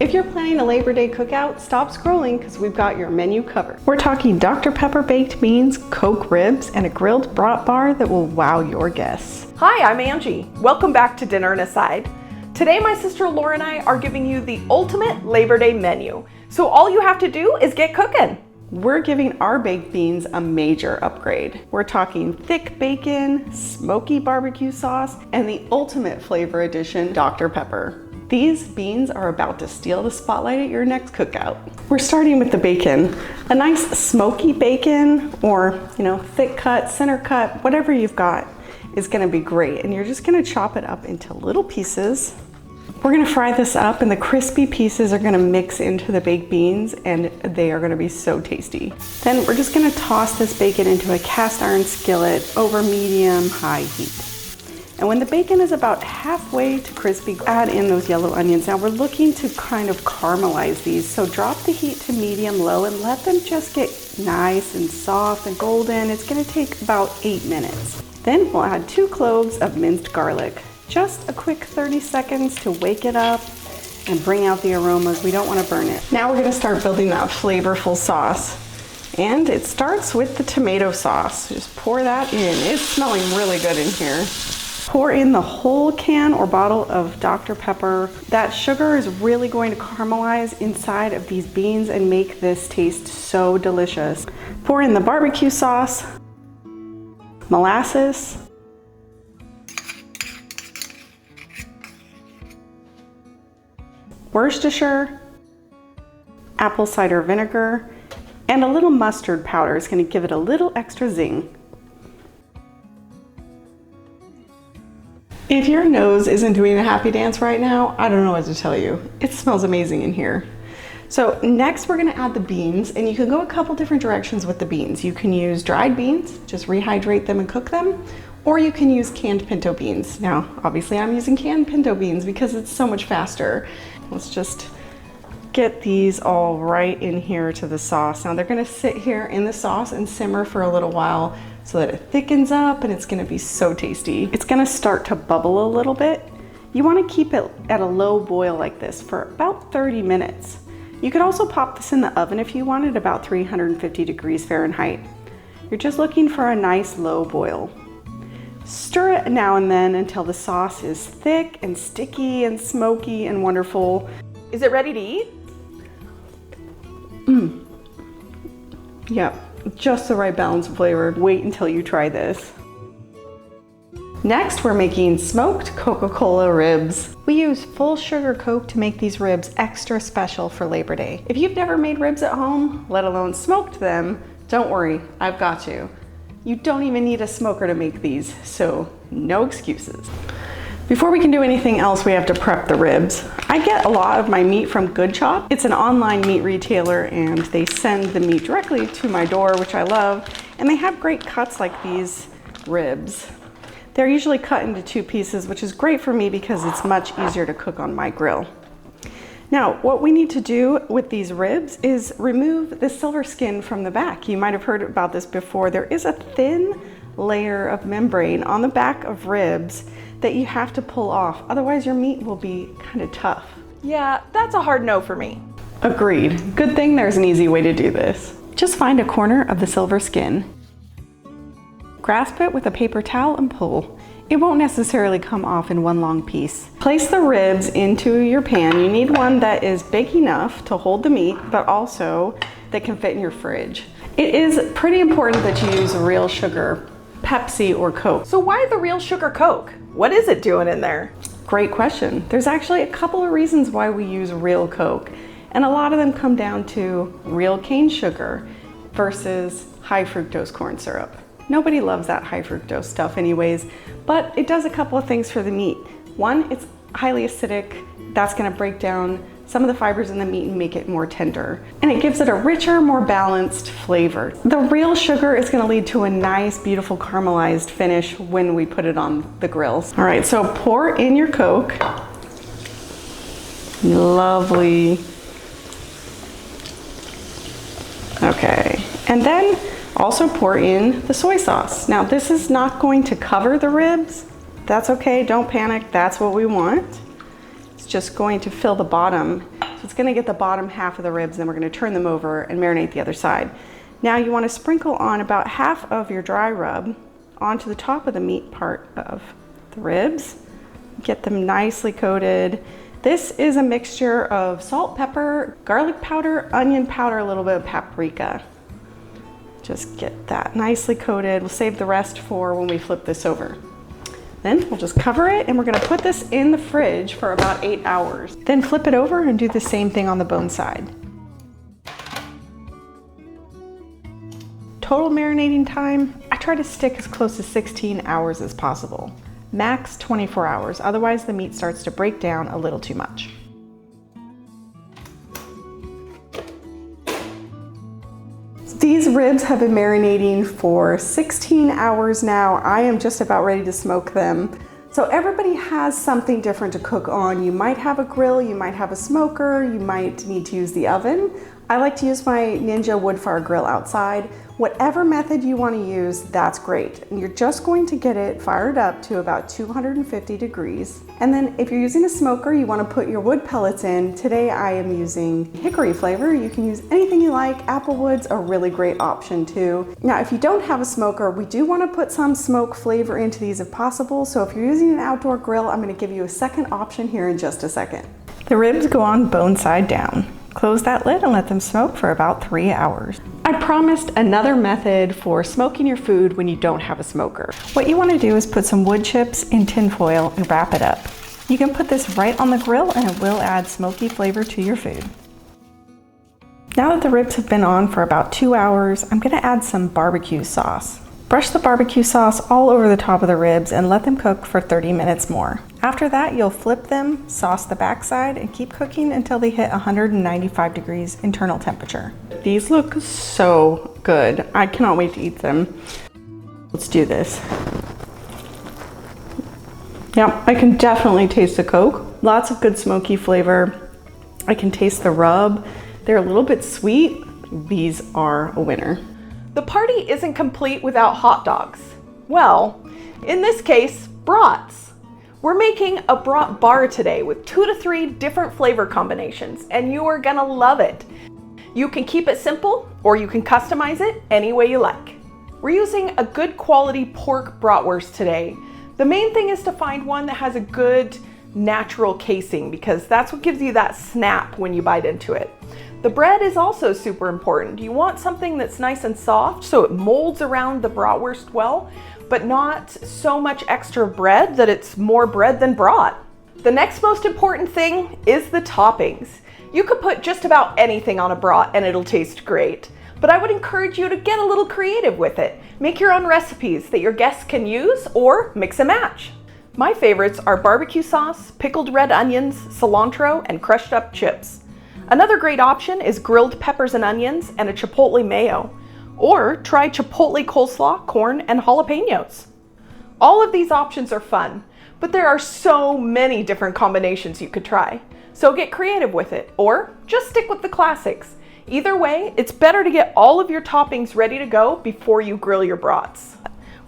If you're planning a Labor Day cookout, stop scrolling because we've got your menu covered. We're talking Dr. Pepper baked beans, Coke ribs, and a grilled Brat Bar that will wow your guests. Hi, I'm Angie. Welcome back to Dinner and Aside. Today, my sister Laura and I are giving you the ultimate Labor Day menu. So all you have to do is get cooking. We're giving our baked beans a major upgrade. We're talking thick bacon, smoky barbecue sauce, and the ultimate flavor addition, Dr. Pepper. These beans are about to steal the spotlight at your next cookout. We're starting with the bacon. A nice smoky bacon or, thick cut, center cut, whatever you've got is gonna be great. And you're just gonna chop it up into little pieces. We're gonna fry this up and the crispy pieces are gonna mix into the baked beans and they are gonna be so tasty. Then we're just gonna toss this bacon into a cast iron skillet over medium-high heat. And when the bacon is about halfway to crispy, add in those yellow onions. Now we're looking to kind of caramelize these, so drop the heat to medium-low and let them just get nice and soft and golden. It's gonna take about 8 minutes. Then we'll add 2 cloves of minced garlic. Just a quick 30 seconds to wake it up and bring out the aromas. We don't want to burn it. Now we're going to start building that flavorful sauce. And it starts with the tomato sauce. Just pour that in. It's smelling really good in here. Pour in the whole can or bottle of Dr. Pepper. That sugar is really going to caramelize inside of these beans and make this taste so delicious. Pour in the barbecue sauce, molasses, Worcestershire, apple cider vinegar, and a little mustard powder is going to give it a little extra zing. If your nose isn't doing a happy dance right now, I don't know what to tell you. It smells amazing in here. So next we're going to add the beans, and you can go a couple different directions with the beans. You can use dried beans, just rehydrate them and cook them, or you can use canned pinto beans. Now, obviously I'm using canned pinto beans because it's so much faster. Let's just get these all right in here to the sauce. Now they're gonna sit here in the sauce and simmer for a little while so that it thickens up and it's gonna be so tasty. It's gonna start to bubble a little bit. You wanna keep it at a low boil like this for about 30 minutes. You could also pop this in the oven if you wanted, about 350 degrees Fahrenheit. You're just looking for a nice low boil. Stir it now and then until the sauce is thick and sticky and smoky and wonderful. Is it ready to eat? Yep, just the right balance of flavor. Wait until you try this. Next, we're making smoked Coca-Cola ribs. We use full sugar Coke to make these ribs extra special for Labor Day. If you've never made ribs at home, let alone smoked them, don't worry, I've got you. You don't even need a smoker to make these, so no excuses. Before we can do anything else, we have to prep the ribs. I get a lot of my meat from Good Chop. It's an online meat retailer and they send the meat directly to my door, which I love. And they have great cuts like these ribs. They're usually cut into 2 pieces, which is great for me because it's much easier to cook on my grill. Now, what we need to do with these ribs is remove the silver skin from the back. You might have heard about this before. There is a thin layer of membrane on the back of ribs that you have to pull off. Otherwise, your meat will be kind of tough. Yeah, that's a hard no for me. Agreed. Good thing there's an easy way to do this. Just find a corner of the silver skin. Grasp it with a paper towel and pull. It won't necessarily come off in one long piece. Place the ribs into your pan. You need one that is big enough to hold the meat, but also that can fit in your fridge. It is pretty important that you use real sugar, Pepsi or Coke. So why the real sugar Coke? What is it doing in there? Great question. There's actually a couple of reasons why we use real Coke, and a lot of them come down to real cane sugar versus high fructose corn syrup. Nobody loves that high fructose stuff anyways, but it does a couple of things for the meat. One, it's highly acidic. That's gonna break down some of the fibers in the meat and make it more tender. And it gives it a richer, more balanced flavor. The real sugar is gonna lead to a nice, beautiful caramelized finish when we put it on the grills. All right, so pour in your Coke. Lovely. Okay, and then also pour in the soy sauce. Now this is not going to cover the ribs. That's okay, don't panic, that's what we want. It's just going to fill the bottom. So it's gonna get the bottom half of the ribs, then we're gonna turn them over and marinate the other side. Now you wanna sprinkle on about half of your dry rub onto the top of the meat part of the ribs. Get them nicely coated. This is a mixture of salt, pepper, garlic powder, onion powder, a little bit of paprika. Just get that nicely coated. We'll save the rest for when we flip this over. Then we'll just cover it and we're gonna put this in the fridge for about 8 hours. Then flip it over and do the same thing on the bone side. Total marinating time, I try to stick as close to 16 hours as possible. Max 24 hours, otherwise the meat starts to break down a little too much. These ribs have been marinating for 16 hours now. I am just about ready to smoke them. So everybody has something different to cook on. You might have a grill, you might have a smoker, you might need to use the oven. I like to use my Ninja wood fire grill outside. Whatever method you want to use, that's great. And you're just going to get it fired up to about 250 degrees. And then if you're using a smoker, you want to put your wood pellets in. Today I am using hickory flavor. You can use anything you like. Applewood's a really great option too. Now, if you don't have a smoker, we do want to put some smoke flavor into these if possible. So if you're using an outdoor grill, I'm going to give you a second option here in just a second. The ribs go on bone side down. Close that lid and let them smoke for about 3 hours. I promised another method for smoking your food when you don't have a smoker. What you want to do is put some wood chips in tin foil and wrap it up. You can put this right on the grill and it will add smoky flavor to your food. Now that the ribs have been on for about 2 hours, I'm going to add some barbecue sauce. Brush the barbecue sauce all over the top of the ribs and let them cook for 30 minutes more. After that, you'll flip them, sauce the backside, and keep cooking until they hit 195 degrees internal temperature. These look so good. I cannot wait to eat them. Let's do this. Yeah, I can definitely taste the Coke. Lots of good smoky flavor. I can taste the rub. They're a little bit sweet. These are a winner. The party isn't complete without hot dogs. Well, in this case, brats. We're making a Brat Bar today with 2 to 3 different flavor combinations, and you are gonna love it. You can keep it simple, or you can customize it any way you like. We're using a good quality pork bratwurst today. The main thing is to find one that has a good natural casing, because that's what gives you that snap when you bite into it. The bread is also super important. You want something that's nice and soft so it molds around the bratwurst well, but not so much extra bread that it's more bread than brat. The next most important thing is the toppings. You could put just about anything on a brat and it'll taste great, but I would encourage you to get a little creative with it. Make your own recipes that your guests can use or mix and match. My favorites are barbecue sauce, pickled red onions, cilantro, and crushed up chips. Another great option is grilled peppers and onions and a chipotle mayo. Or try chipotle coleslaw, corn, and jalapenos. All of these options are fun, but there are so many different combinations you could try. So get creative with it, or just stick with the classics. Either way, it's better to get all of your toppings ready to go before you grill your brats.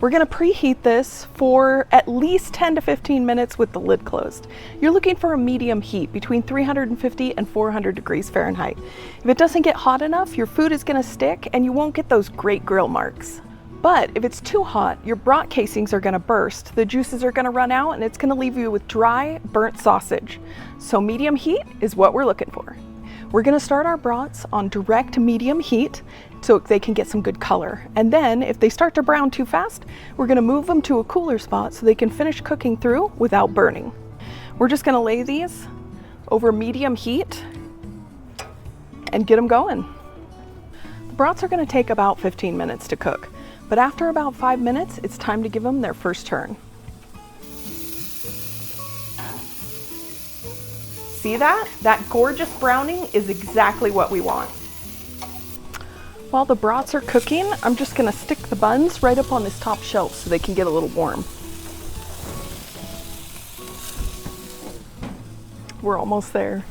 We're gonna preheat this for at least 10 to 15 minutes with the lid closed. You're looking for a medium heat between 350 and 400 degrees Fahrenheit. If it doesn't get hot enough, your food is gonna stick and you won't get those great grill marks. But if it's too hot, your brat casings are gonna burst, the juices are gonna run out, and it's gonna leave you with dry, burnt sausage. So medium heat is what we're looking for. We're gonna start our brats on direct medium heat so they can get some good color. And then if they start to brown too fast, we're gonna move them to a cooler spot so they can finish cooking through without burning. We're just gonna lay these over medium heat and get them going. The brats are gonna take about 15 minutes to cook, but after about 5 minutes, it's time to give them their first turn. See that? That gorgeous browning is exactly what we want. While the brats are cooking, I'm just gonna stick the buns right up on this top shelf so they can get a little warm. We're almost there.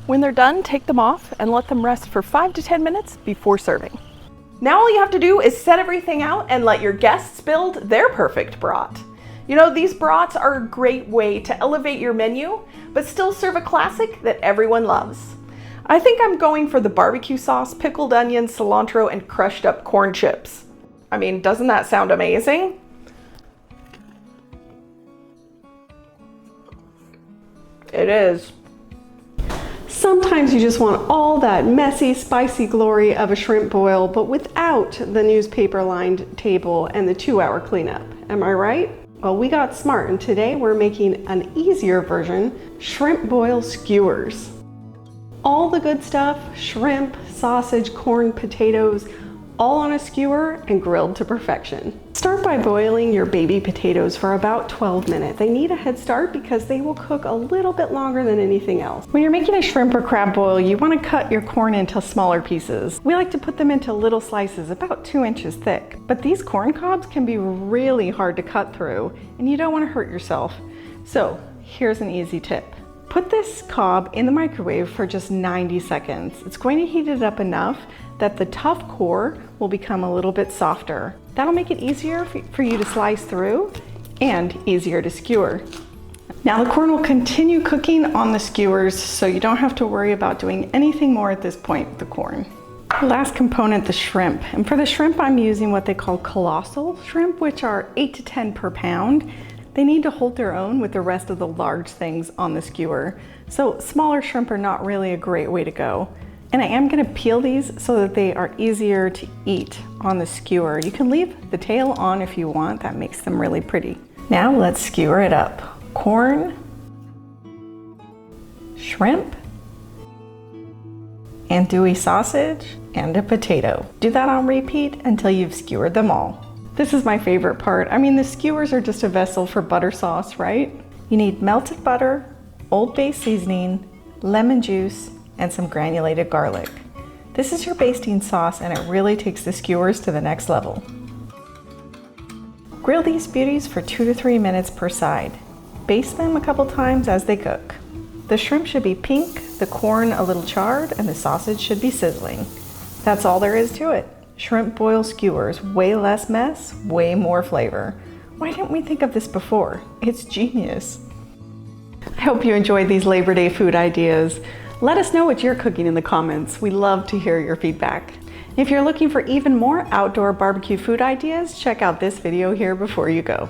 When they're done, take them off and let them rest for 5 to 10 minutes before serving. Now all you have to do is set everything out and let your guests build their perfect brat. You know, these brats are a great way to elevate your menu, but still serve a classic that everyone loves. I think I'm going for the barbecue sauce, pickled onions, cilantro, and crushed up corn chips. I mean, doesn't that sound amazing? It is. Sometimes you just want all that messy, spicy glory of a shrimp boil, but without the newspaper-lined table and the 2-hour cleanup. Am I right? Well, we got smart, and today we're making an easier version, shrimp boil skewers. All the good stuff, shrimp, sausage, corn, potatoes, all on a skewer and grilled to perfection. Start by boiling your baby potatoes for about 12 minutes. They need a head start because they will cook a little bit longer than anything else. When you're making a shrimp or crab boil, you want to cut your corn into smaller pieces. We like to put them into little slices about 2 inches thick. But these corn cobs can be really hard to cut through, and you don't want to hurt yourself. So here's an easy tip. Put this cob in the microwave for just 90 seconds. It's going to heat it up enough that the tough core will become a little bit softer. That'll make it easier for you to slice through and easier to skewer. Now the corn will continue cooking on the skewers, so you don't have to worry about doing anything more at this point with the corn. Last component, the shrimp. And for the shrimp, I'm using what they call colossal shrimp, which are 8 to 10 per pound. They need to hold their own with the rest of the large things on the skewer. So smaller shrimp are not really a great way to go. And I am gonna peel these so that they are easier to eat on the skewer. You can leave the tail on if you want, that makes them really pretty. Now let's skewer it up. Corn, shrimp, andouille sausage, and a potato. Do that on repeat until you've skewered them all. This is my favorite part. I mean, the skewers are just a vessel for butter sauce, right? You need melted butter, Old Bay seasoning, lemon juice, and some granulated garlic. This is your basting sauce, and it really takes the skewers to the next level. Grill these beauties for 2 to 3 minutes per side. Baste them a couple times as they cook. The shrimp should be pink, the corn a little charred, and the sausage should be sizzling. That's all there is to it. Shrimp boil skewers, way less mess, way more flavor. Why didn't we think of this before? It's genius. I hope you enjoyed these Labor Day food ideas. Let us know what you're cooking in the comments. We love to hear your feedback. If you're looking for even more outdoor barbecue food ideas, check out this video here before you go.